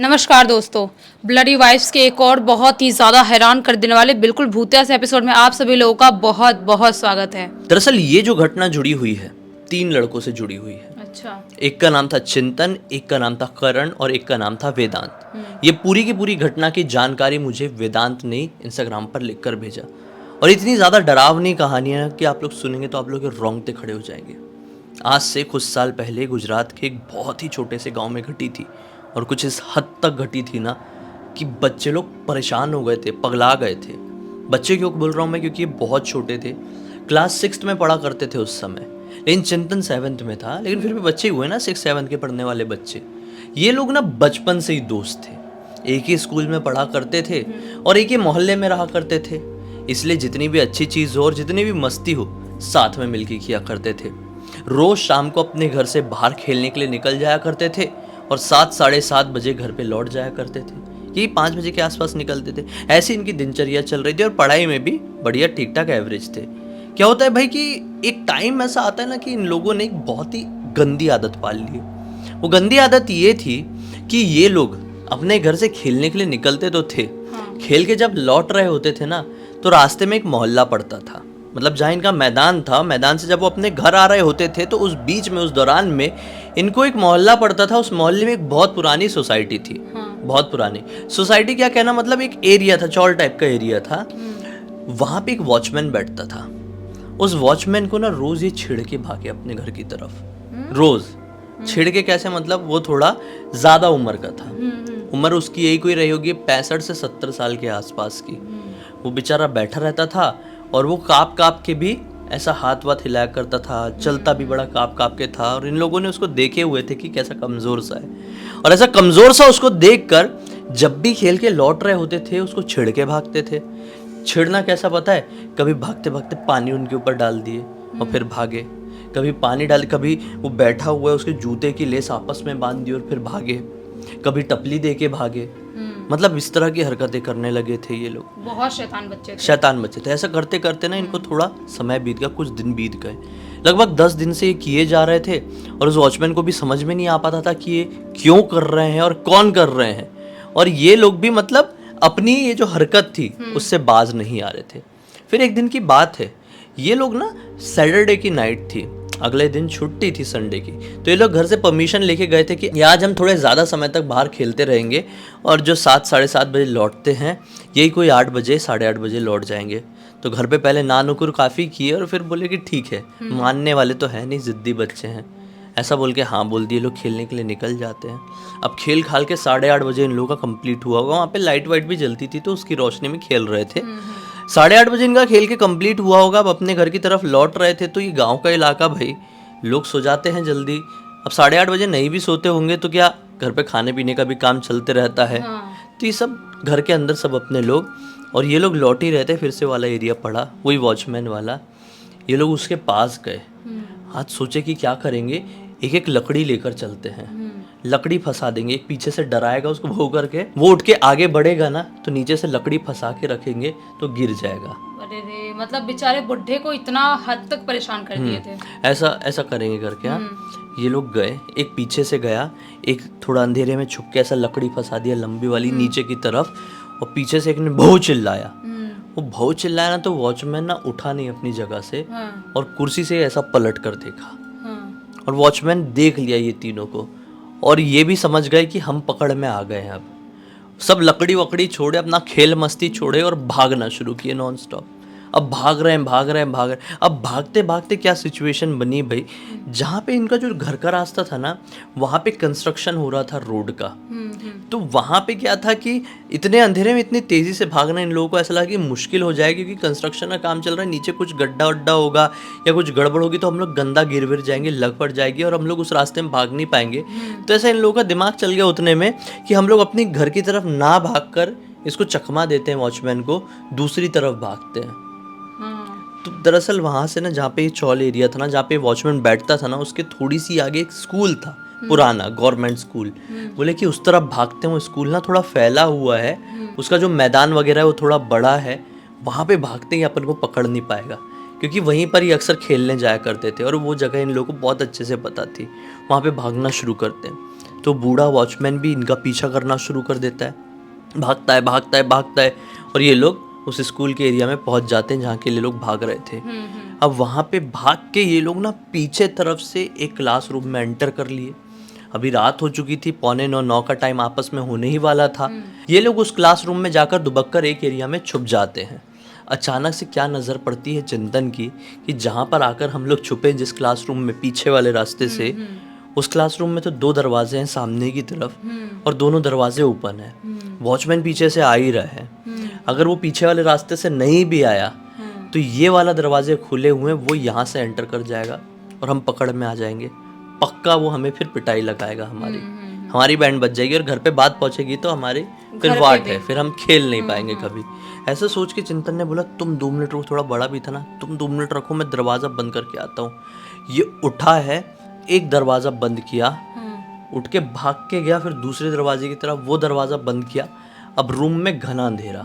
नमस्कार दोस्तों, bloody wives के एक और बहुत ही ज़्यादा हैरान कर देने वाले बिल्कुल भूतिया से एपिसोड में आप सभी लोगों का बहुत बहुत स्वागत है। दरअसल ये जो घटना जुड़ी हुई है 3 लड़कों से जुड़ी हुई है। अच्छा। एक का नाम था चिंतन, एक का नाम था करण और एक का नाम था वेदांत। ये पूरी की पूरी घटना की जानकारी मुझे वेदांत ने इंस्टाग्राम पर लिखकर भेजा और इतनी ज़्यादा डरावनी कहानियाँ कि आप लोग सुनेंगे तो आप लोग के रोंगटे खड़े हो जाएंगे। आज से कुछ साल पहले गुजरात के एक बहुत ही छोटे से गांव में घटी थी और कुछ इस हद तक घटी थी ना कि बच्चे लोग परेशान हो गए थे, पगला गए थे। बच्चे क्यों बोल रहा हूँ मैं, क्योंकि ये बहुत छोटे थे, क्लास 6th में पढ़ा करते थे उस समय। लेकिन चिंतन 7th में था, लेकिन फिर भी बच्चे हुए ना 6-7 के पढ़ने वाले बच्चे। ये लोग ना बचपन से ही दोस्त थे, एक ही स्कूल में पढ़ा करते थे और एक ही मोहल्ले में रहा करते थे। इसलिए जितनी भी अच्छी चीज़ हो और जितनी भी मस्ती हो साथ में मिलकर किया करते थे। रोज शाम को अपने घर से बाहर खेलने के लिए निकल जाया करते थे और 7-7:30 बजे घर पे लौट जाया करते थे। यही 5 बजे के आसपास निकलते थे। ऐसी इनकी दिनचर्या चल रही थी और पढ़ाई में भी बढ़िया ठीक ठाक एवरेज थे। क्या होता है भाई कि एक टाइम ऐसा आता है ना कि इन लोगों ने एक बहुत ही गंदी आदत पाल ली। वो गंदी आदत ये थी कि ये लोग अपने घर से खेलने के लिए निकलते तो थे, खेल के जब लौट रहे होते थे ना तो रास्ते में एक मोहल्ला पड़ता था, मतलब जहाँ इनका मैदान था, मैदान से जब वो अपने घर आ रहे होते थे तो उस बीच में उस दौरान में इनको एक मोहल्ला पड़ता था। उस मोहल्ले में एक बहुत पुरानी सोसाइटी थी। बहुत पुरानी सोसाइटी, क्या कहना, मतलब एक एरिया था, चौल टाइप का एरिया था। वहाँ पे एक वॉचमैन बैठता था। उस वॉचमैन को ना रोज ये छिड़ के भागे अपने घर की तरफ। रोज छिड़ के कैसे, मतलब वो थोड़ा ज्यादा उम्र का था। उम्र उसकी यही कोई रही होगी 65 से 70 साल के आसपास की। वो बेचारा बैठा रहता था और वो काँप काँप के भी ऐसा हाथ वाथ हिलाया करता था, चलता भी बड़ा काँप काँप के था। और इन लोगों ने उसको देखे हुए थे कि कैसा कमज़ोर सा है, और ऐसा कमज़ोर सा उसको देखकर जब भी खेल के लौट रहे होते थे उसको छिड़ के भागते थे। छिड़ना कैसा पता है, कभी भागते भागते पानी उनके ऊपर डाल दिए और फिर भागे, कभी पानी डाल, कभी वो बैठा हुआ है उसके जूते की लेस आपस में बांध दी और फिर भागे, कभी टपली दे के भागे। मतलब इस तरह की हरकतें करने लगे थे ये लोग। बहुत शैतान बच्चे थे। शैतान बच्चे थे। ऐसा करते करते ना इनको थोड़ा समय बीत गया, कुछ दिन बीत गए। लगभग 10 दिन से ये किए जा रहे थे और उस वॉचमैन को भी समझ में नहीं आ पाता था कि ये क्यों कर रहे हैं और कौन कर रहे हैं। और ये लोग भी मतलब अपनी ये जो हरकत थी उससे बाज नहीं आ रहे थे। फिर एक दिन की बात है, ये लोग ना सैटरडे की नाइट थी, अगले दिन छुट्टी थी संडे की, तो ये लोग घर से परमिशन लेके गए थे कि आज हम थोड़े ज़्यादा समय तक बाहर खेलते रहेंगे और जो 7-7:30 बजे लौटते हैं यही कोई 8 बजे 8:30 बजे लौट जाएंगे। तो घर पे पहले नानुकुर काफ़ी किए और फिर बोले कि ठीक है, मानने वाले तो है नहीं, ज़िद्दी बच्चे हैं। ऐसा बोल के हाँ बोल दिए, लोग खेलने के लिए निकल जाते हैं। अब खेल खाल के 8:30 बजे इन लोगों का कंप्लीट हुआ होगा। वहाँ पे लाइट वाइट भी जलती थी तो उसकी रोशनी में खेल रहे थे। 8:30 बजे इनका खेल के कंप्लीट हुआ होगा। अब अपने घर की तरफ लौट रहे थे तो ये गांव का इलाका भाई, लोग सो जाते हैं जल्दी। अब 8:30 बजे नहीं भी सोते होंगे तो क्या, घर पे खाने पीने का भी काम चलते रहता है। तो ये सब घर के अंदर सब अपने लोग, और ये लोग लौट ही रहते। फिर से वाला एरिया पड़ा, वही वॉचमैन वाला। ये लोग उसके पास गए, आज सोचे कि क्या करेंगे, एक एक लकड़ी लेकर चलते हैं, लकड़ी फंसा देंगे। एक पीछे से डराएगा उसको भौ करके, वो उठ के आगे बढ़ेगा ना तो नीचे से लकड़ी फंसा के रखेंगे तो गिर जाएगा। अरे रे, मतलब बेचारे बुढ़े को इतना हद तक परेशान कर दिए थे। ऐसा करेंगे करके। हाँ, ये लोग गए, एक पीछे से गया, एक थोड़ा अंधेरे में छुप के ऐसा लकड़ी फंसा दिया लंबी वाली नीचे की तरफ, और पीछे से एक ने भौ चिल्लाया। वो भौ चिल्लाया ना तो वॉचमैन ना उठा नहीं अपनी जगह से और कुर्सी से ऐसा पलट कर देखा। और वॉचमैन देख लिया ये तीनों को और ये भी समझ गए कि हम पकड़ में आ गए हैं। अब सब लकड़ी वकड़ी छोड़े, अपना खेल मस्ती छोड़े और भागना शुरू किए नॉन स्टॉप। अब भाग रहे हैं। अब भागते भागते क्या सिचुएशन बनी भाई, जहाँ पे इनका जो घर का रास्ता था ना वहाँ पे कंस्ट्रक्शन हो रहा था रोड का। तो वहाँ पे क्या था कि इतने अंधेरे में इतनी तेज़ी से भागना इन लोगों को ऐसा लगा कि मुश्किल हो जाएगी, क्योंकि कंस्ट्रक्शन का काम चल रहा है, नीचे कुछ गड्ढा वड्ढा होगा या कुछ गड़बड़ होगी तो हम लोग गंदा गिर विर जाएंगे, लग पड़ जाएगी और हम लोग उस रास्ते में भाग नहीं पाएंगे। तो ऐसा इन लोगों का दिमाग चल गया उतने में कि हम लोग अपनी घर की तरफ ना भाग कर इसको चकमा देते हैं, वॉचमैन को दूसरी तरफ भागते हैं। तो दरअसल वहाँ से ना, जहाँ पे ये चौल एरिया था ना, जहाँ पे वॉचमैन बैठता था ना, उसके थोड़ी सी आगे एक स्कूल था, पुराना गवर्नमेंट स्कूल। बोले कि उस तरफ भागते हैं, वो स्कूल ना थोड़ा फैला हुआ है, उसका जो मैदान वगैरह है वो थोड़ा बड़ा है, वहाँ पे भागते ही अपन को पकड़ नहीं पाएगा, क्योंकि वहीं पर ही अक्सर खेलने जाया करते थे और वो जगह इन लोगों को बहुत अच्छे से पता थी। वहाँ पे भागना शुरू करते हैं। तो बूढ़ा वॉचमैन भी इनका पीछा करना शुरू कर देता है, भागता है भागता है भागता है, और ये लोग उस स्कूल के एरिया में पहुंच जाते हैं जहाँ के ये लोग भाग रहे थे। अब वहाँ पे भाग के ये लोग ना पीछे तरफ से एक क्लासरूम में एंटर कर लिए। अभी रात हो चुकी थी, 8:45-9 का टाइम आपस में होने ही वाला था। ये लोग उस क्लासरूम में जाकर दुबककर एक एरिया में छुप जाते हैं। अचानक से क्या नज़र पड़ती है चिंतन की कि जहाँ पर आकर हम लोग छुपे जिस क्लासरूम में पीछे वाले रास्ते से, उस क्लासरूम में तो 2 दरवाजे हैं सामने की तरफ और दोनों दरवाजे ओपन है। वॉचमैन पीछे से आ ही रहा है। अगर वो पीछे वाले रास्ते से नहीं भी आया तो ये वाला दरवाजे खुले हुए हैं, वो यहाँ से एंटर कर जाएगा और हम पकड़ में आ जाएंगे। पक्का वो हमें फिर पिटाई लगाएगा, हमारी बैंड बज जाएगी और घर पे बात पहुंचेगी तो हमारी फिर वाट है, फिर हम खेल नहीं पाएंगे कभी। ऐसा सोच के चिंतन ने बोला तुम 2 मिनट रखो, थोड़ा बड़ा भी था ना, तुम 2 मिनट रखो, मैं दरवाज़ा बंद करके आता हूँ। ये उठा है, एक दरवाज़ा बंद किया, उठ के भाग के गया फिर दूसरे दरवाजे की तरफ, वो दरवाज़ा बंद किया। अब रूम में घना अंधेरा,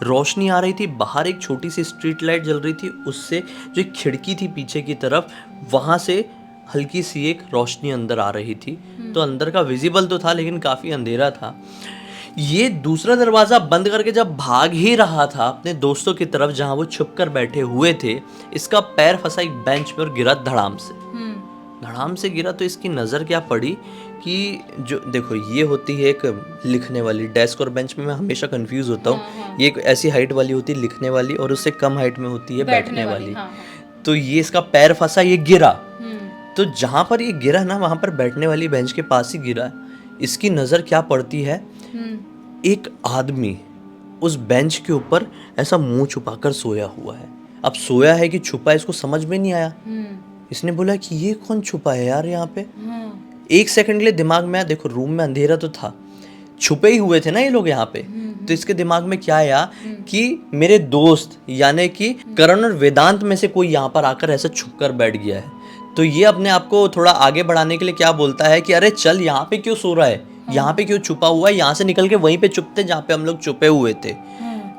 रोशनी आ रही थी, बाहर एक छोटी सी स्ट्रीट लाइट जल रही थी, उससे जो एक खिड़की थी पीछे की तरफ, वहाँ से हल्की सी एक रोशनी अंदर आ रही थी। तो अंदर का विजिबल तो था लेकिन काफ़ी अंधेरा था। ये दूसरा दरवाज़ा बंद करके जब भाग ही रहा था अपने दोस्तों की तरफ जहाँ वो छुप कर बैठे हुए थे, इसका पैर फंसा एक बेंच पे और गिरा धड़ाम से। धड़ाम से गिरा तो इसकी नज़र क्या पड़ी कि जो देखो ये होती है एक लिखने वाली डेस्क और बेंच में मैं हमेशा कंफ्यूज होता हूँ। ये एक ऐसी हाइट वाली होती है लिखने वाली और उससे कम हाइट में होती है बैठने वाली। तो ये इसका पैर फंसा, ये गिरा, तो जहाँ पर ये गिरा ना वहाँ पर बैठने वाली बेंच के पास ही गिरा। इसकी नज़र क्या पड़ती है, एक आदमी उस बेंच के ऊपर ऐसा मुंह छुपाकर सोया हुआ है। अब सोया है कि छुपा है इसको समझ में नहीं आया। इसने बोला कि ये कौन छुपा है यार यहाँ पे। एक सेकंड के लिए दिमाग में आया, देखो रूम में अंधेरा तो था, छुपे ही हुए थे ना ये लोग यहाँ पे, तो इसके दिमाग में क्या आया कि मेरे दोस्त यानी कि करण और वेदांत में से कोई यहाँ पर आकर ऐसे छुप कर बैठ गया है। तो ये अपने आप को थोड़ा आगे बढ़ाने के लिए क्या बोलता है कि अरे चल यहाँ पे क्यों सो रहा है, यहाँ पे क्यों छुपा हुआ है, यहाँ से निकल के वहीं पे छुपते जहाँ पे हम लोग छुपे हुए थे।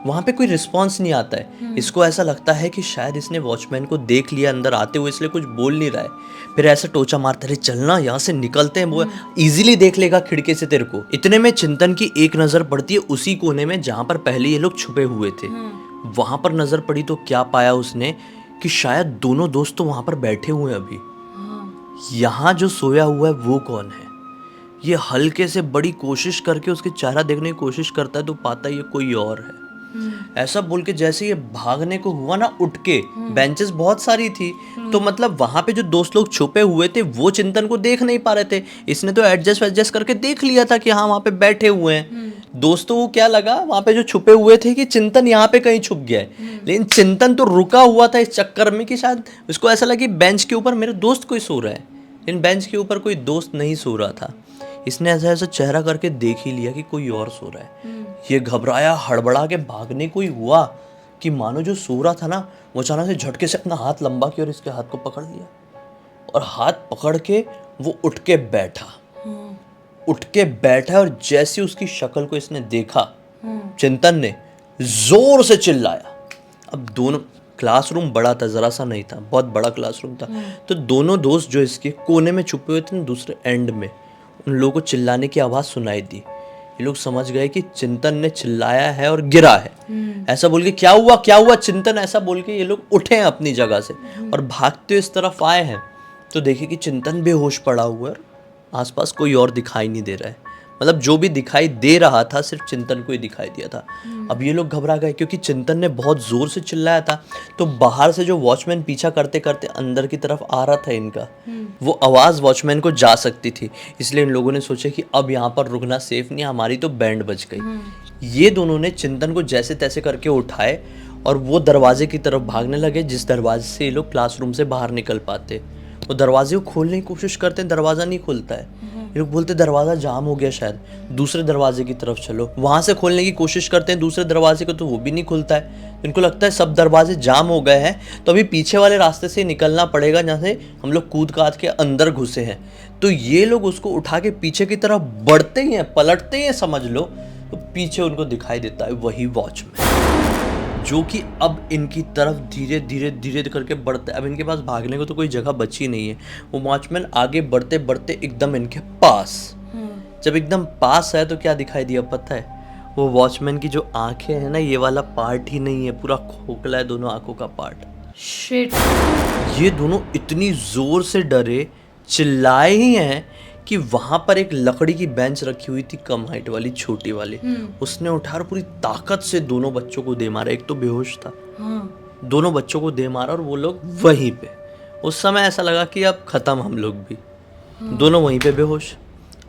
वहाँ पे कोई रिस्पॉन्स नहीं आता है। इसको ऐसा लगता है कि शायद इसने वॉचमैन को देख लिया अंदर आते हुए, इसलिए कुछ बोल नहीं रहा है। फिर ऐसा टोचा मारता है, चलना यहाँ से निकलते हैं, वो इजीली देख लेगा खिड़की से तेरे को। इतने में चिंतन की एक नज़र पड़ती है उसी कोने में जहाँ पर पहले ये लोग छुपे हुए थे। वहाँ पर नज़र पड़ी तो क्या पाया उसने कि शायद दोनों दोस्त तो वहाँ पर बैठे हुए हैं अभी। यहाँ जो सोया हुआ है वो कौन है। ये हल्के से बड़ी कोशिश करके उसके चेहरा देखने की कोशिश करता है तो पाता है ये कोई और है। ऐसा बोल के जैसे ये भागने को हुआ ना उठ के, बेंचेस बहुत सारी थी तो मतलब वहां पे जो दोस्त लोग छुपे हुए थे वो चिंतन को देख नहीं पा रहे थे। इसने तो एडजस्ट करके देख लिया था कि हाँ वहां पे बैठे हुए हैं। दोस्तों को क्या लगा वहां पे जो छुपे हुए थे कि चिंतन यहाँ पे कहीं छुप गया है, लेकिन चिंतन तो रुका हुआ था इस चक्कर में कि शायद उसको ऐसा लगा कि बेंच के ऊपर मेरे दोस्त कोई सो रहा है, लेकिन बेंच के ऊपर कोई दोस्त नहीं सो रहा था। इसने ऐसा ऐसा चेहरा करके देख ही लिया कि कोई और सो रहा है। ये घबराया, हड़बड़ा के भागने को ही हुआ कि मानो जो सो रहा था ना वो अचानक से झटके से अपना हाथ लंबा किया और इसके हाथ को पकड़ लिया और हाथ पकड़ के वो उठ के बैठा और जैसे उसकी शक्ल को इसने देखा चिंतन ने जोर से चिल्लाया। अब दोनों, क्लासरूम बड़ा था, जरा सा नहीं था, बहुत बड़ा क्लासरूम था, तो दोनों दोस्त जो इसके कोने में छुपे हुए थे दूसरे एंड में, उन लोगों को चिल्लाने की आवाज़ सुनाई दी। ये लोग समझ गए कि चिंतन ने चिल्लाया है और गिरा है। ऐसा बोल के क्या हुआ चिंतन, ऐसा बोल के ये लोग उठे हैं अपनी जगह से और भागते इस तरफ आए हैं तो देखे कि चिंतन बेहोश पड़ा हुआ है, आसपास कोई और दिखाई नहीं दे रहा है। मतलब जो भी दिखाई दे रहा था सिर्फ चिंतन को ही दिखाई दिया था। अब ये लोग घबरा गए क्योंकि चिंतन ने बहुत ज़ोर से चिल्लाया था, तो बाहर से जो वॉचमैन पीछा करते करते अंदर की तरफ आ रहा था इनका, वो आवाज़ वॉचमैन को जा सकती थी। इसलिए इन लोगों ने सोचा कि अब यहाँ पर रुकना सेफ नहीं, हमारी तो बैंड बज गई। ये दोनों ने चिंतन को जैसे तैसे करके उठाए और वो दरवाजे की तरफ भागने लगे जिस दरवाजे से ये लोग क्लासरूम से बाहर निकल पाते। वो दरवाजे को खोलने की कोशिश करते हैं, दरवाज़ा नहीं खुलता है। ये लोग बोलते दरवाज़ा जाम हो गया, शायद दूसरे दरवाजे की तरफ चलो। वहाँ से खोलने की कोशिश करते हैं दूसरे दरवाजे को तो वो भी नहीं खुलता है। इनको लगता है सब दरवाजे जाम हो गए हैं तो अभी पीछे वाले रास्ते से निकलना पड़ेगा जहाँ से हम लोग कूद काद के अंदर घुसे हैं। तो ये लोग उसको उठा के पीछे की तरफ बढ़ते ही हैं, पलटते ही हैं समझ लो, तो पीछे उनको दिखाई देता है वही वॉचमैन जो कि अब इनकी तरफ धीरे धीरे करके बढ़ता है। अब इनके पास भागने को तो कोई जगह बची नहीं है। वो वॉचमैन आगे बढ़ते बढ़ते एकदम इनके पास जब एकदम पास है तो क्या दिखाई दिया पता है? वो वॉचमैन की जो आंखें हैं ना, ये वाला पार्ट ही नहीं है, पूरा खोखला है दोनों आंखों का पार्ट। शिट। ये दोनों इतनी जोर से डरे, चिल्लाए ही हैं कि वहां पर एक लकड़ी की बेंच रखी हुई थी कम हाइट वाली, छोटी वाली, उसने उठा और पूरी ताकत से दोनों बच्चों को दे मारा। एक तो बेहोश था, दोनों बच्चों को दे मारा और वो लोग वहीं पे। उस समय ऐसा लगा कि अब खत्म हम लोग भी, दोनों वहीं पे बेहोश।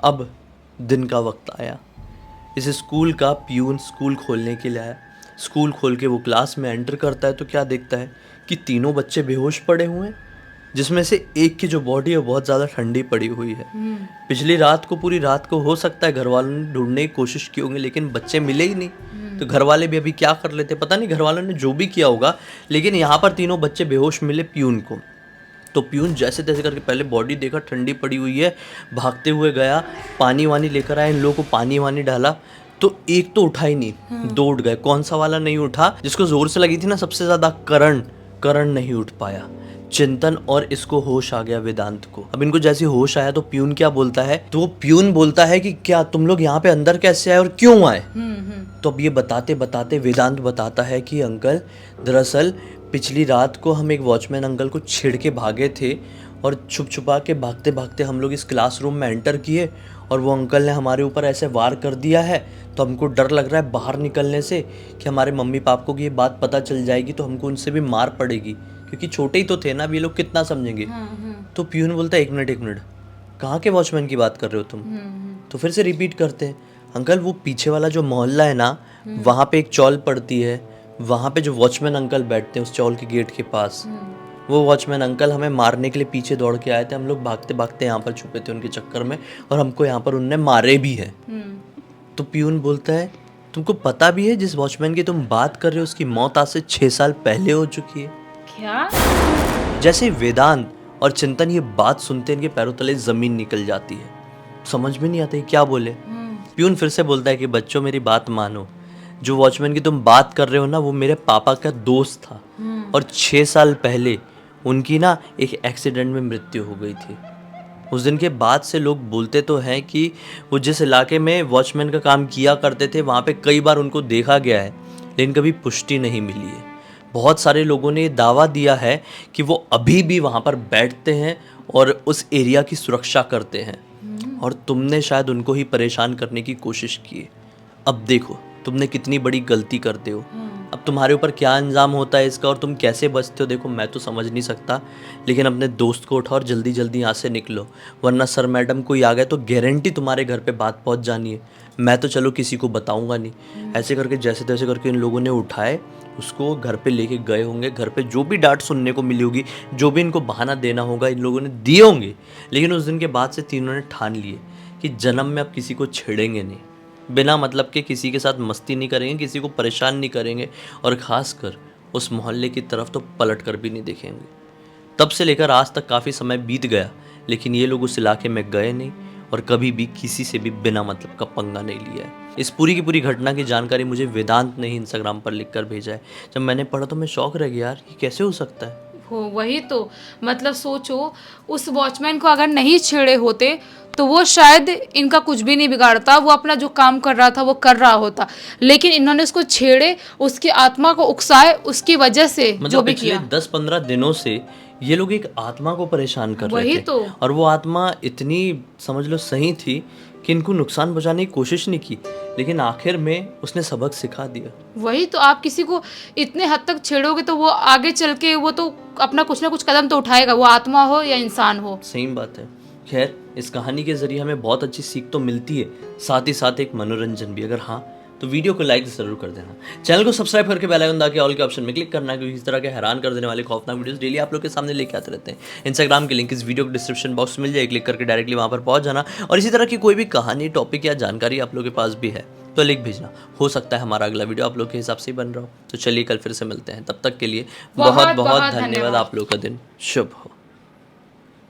अब दिन का वक्त आया, इस स्कूल का प्यून स्कूल खोलने के लिए आया। स्कूल खोल के वो क्लास में एंटर करता है तो क्या देखता है कि तीनों बच्चे बेहोश पड़े हुए हैं, जिसमें से एक की जो बॉडी है बहुत ज़्यादा ठंडी पड़ी हुई है। पिछली रात को, पूरी रात को हो सकता है घर वालों ने ढूंढने की कोशिश की होंगी, लेकिन बच्चे मिले ही नहीं। तो घर वाले भी अभी क्या कर लेते, पता नहीं घर वालों ने जो भी किया होगा, लेकिन यहाँ पर तीनों बच्चे बेहोश मिले प्यून को। तो प्यून जैसे तैसे करके पहले बॉडी देखा, ठंडी पड़ी हुई है, भागते हुए गया, पानी वानी लेकर आया, इन लोगों को पानी वानी डाला। तो एक तो उठा ही नहीं, दो उठ गए। कौन सा वाला नहीं उठा? जिसको जोर से लगी थी ना सबसे ज्यादा, करण नहीं उठ पाया। चिंतन और इसको होश आ गया वेदांत को। अब इनको जैसे होश आया तो प्यून क्या बोलता है? तो वो प्यून बोलता है कि क्या तुम लोग यहाँ पे अंदर कैसे आए और क्यों आए? तो अब ये बताते बताते वेदांत बताता है कि अंकल, दरअसल पिछली रात को हम एक वॉचमैन अंकल को छेड़ के भागे थे और छुप छुपा के भागते भागते हम लोग इस क्लासरूम में एंटर किए और वो अंकल ने हमारे ऊपर ऐसे वार कर दिया है। तो हमको डर लग रहा है बाहर निकलने से कि हमारे मम्मी पापा को ये बात पता चल जाएगी तो हमको उनसे भी मार पड़ेगी, क्योंकि छोटे ही तो थे ना, अब ये लोग कितना समझेंगे। तो प्यून बोलता है एक मिनट, कहाँ के वॉचमैन की बात कर रहे हो तुम? तो फिर से रिपीट करते हैं, अंकल वो पीछे वाला जो मोहल्ला है ना, वहाँ पे एक चौल पड़ती है, वहाँ पे जो वॉचमैन अंकल बैठते हैं उस चौल के गेट के पास, वो वॉचमैन अंकल हमें मारने के लिए पीछे दौड़ के आए थे। हम लोग भागते भागते यहाँ पर छुपे थे उनके चक्कर में और हमको यहाँ पर उनने मारे भी है। तो प्यून बोलता है तुमको पता भी है जिस वॉचमैन की तुम बात कर रहे हो उसकी मौत आज से 6 साल पहले हो चुकी है? क्या? जैसे वेदांत और चिंतन ये बात सुनते इनके पैरों तले जमीन निकल जाती है, समझ में नहीं आता ये क्या बोले। प्यून फिर से बोलता है कि बच्चों मेरी बात मानो, जो वॉचमैन की तुम बात कर रहे हो ना वो मेरे पापा का दोस्त था और 6 साल पहले उनकी ना एक एक्सीडेंट में मृत्यु हो गई थी। उस दिन के बाद से लोग बोलते तो हैं कि वो जिस इलाके में वॉचमैन का काम किया करते थे वहाँ पे कई बार उनको देखा गया है, लेकिन कभी पुष्टि नहीं मिली है। बहुत सारे लोगों ने दावा दिया है कि वो अभी भी वहाँ पर बैठते हैं और उस एरिया की सुरक्षा करते हैं, और तुमने शायद उनको ही परेशान करने की कोशिश की है। अब देखो तुमने कितनी बड़ी गलती करते हो, अब तुम्हारे ऊपर क्या अंजाम होता है इसका और तुम कैसे बचते हो देखो मैं तो समझ नहीं सकता, लेकिन अपने दोस्त को उठाओ और जल्दी जल्दी यहाँ से निकलो, वरना सर मैडम कोई आ गए तो गारंटी तुम्हारे घर पे बात पहुँच जानी है। मैं तो चलो किसी को बताऊँगा नहीं। ऐसे करके जैसे तैसे करके इन लोगों ने उठाए, उसको घर पे लेके गए होंगे। घर पे जो भी डांट सुनने को मिली होगी, जो भी इनको बहाना देना होगा इन लोगों ने दिए होंगे, लेकिन उस दिन के बाद से तीनों ने ठान लिए कि जन्म में अब किसी को छेड़ेंगे नहीं, बिना मतलब के किसी के साथ मस्ती नहीं करेंगे, किसी को परेशान नहीं करेंगे, और ख़ासकर उस मोहल्ले की तरफ तो पलट कर भी नहीं देखेंगे। तब से लेकर आज तक काफ़ी समय बीत गया, लेकिन ये लोग उस इलाके में गए नहीं और कभी भी किसी से भी बिना मतलब का पंगा नहीं लिया है। इस पूरी की पूरी घटना की जानकारी मुझे वेदांत ने ही इंस्टाग्राम पर लिख कर भेजा है। जब मैंने पढ़ा तो मैं शौक रह गया, यार ये कैसे हो सकता है। हो वही तो, मतलब सोचो उस वॉचमैन को अगर नहीं छेड़े होते तो वो शायद इनका कुछ भी नहीं बिगाड़ता, वो अपना जो काम कर रहा था वो कर रहा होता, लेकिन इन्होंने उसको छेड़े, उसकी आत्मा को उकसाए, उसकी वजह से मतलब जो भी पिछले किया। 10-15 दिनों से ये लोग एक आत्मा को परेशान कर रहे वही थे, तो। और वो आत्मा इतनी समझ लो सही थी कि इनको नुकसान पहुंचाने की कोशिश नहीं की, लेकिन आखिर में उसने सबक सिखा दिया। वही तो, आप किसी को इतने हद तक छेड़ोगे तो वो आगे चल के वो तो अपना कुछ ना कुछ कदम तो उठाएगा, वो आत्मा हो या इंसान हो। सही बात है। खैर इस कहानी के जरिए हमें बहुत अच्छी सीख तो मिलती है, साथ ही साथ एक मनोरंजन भी। अगर हाँ तो वीडियो को लाइक जरूर कर देना, चैनल को सब्सक्राइब करके बेल आइकन दबा के ऑल के ऑप्शन में क्लिक करना, क्योंकि इस तरह के हैरान कर देने वाले खौफनाक वीडियोस डेली आप लोग के सामने लेके आते रहते हैं। इंस्टाग्राम की लिंक इस वीडियो को डिस्क्रिप्शन बॉक्स में मिल जाए, क्लिक करके डायरेक्टली वहाँ पर पहुँच जाना, और इसी तरह की कोई भी कहानी, टॉपिक या जानकारी आप लोग के पास भी है तो लिख भेजना, हो सकता है हमारा अगला वीडियो आप लोग के हिसाब से ही बन रहा हो। तो चलिए कल फिर से मिलते हैं, तब तक के लिए बहुत बहुत धन्यवाद। आप लोग का दिन शुभ हो।